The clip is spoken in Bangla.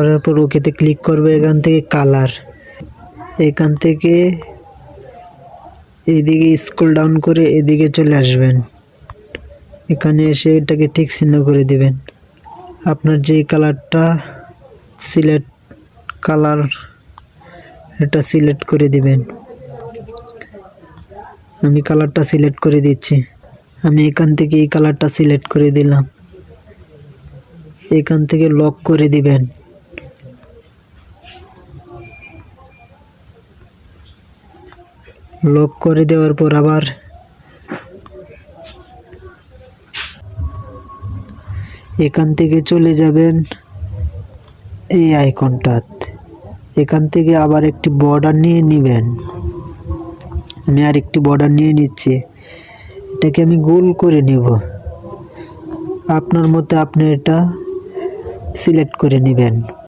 করার পর ওকেতে ক্লিক করবে। এখান থেকে কালার, এখান থেকে এইদিকে স্ক্রল ডাউন করে এদিকে চলে আসবেন। এখানে এসে এটাকে ঠিক চিহ্ন করে দিবেন। আপনার যেই কালারটা কালার এটা সিলেক্ট করে দিবেন। আমি কালারটা সিলেক্ট করে দিচ্ছি। আমি এখান থেকে এই কালারটা সিলেক্ট করে দিলাম। এখান থেকে লক করে দিবেন। লক করে দেওয়ার পর আবার এখান থেকে চলে যাবেন এই আইকনটাত। এখান থেকে আবার একটি বর্ডার নিয়ে নেবেন। আমি আর একটি বর্ডার নিয়ে নিচ্ছি। এটাকে আমি গোল করে নেব। আপনার মতে আপনি এটা সিলেক্ট করে নেবেন।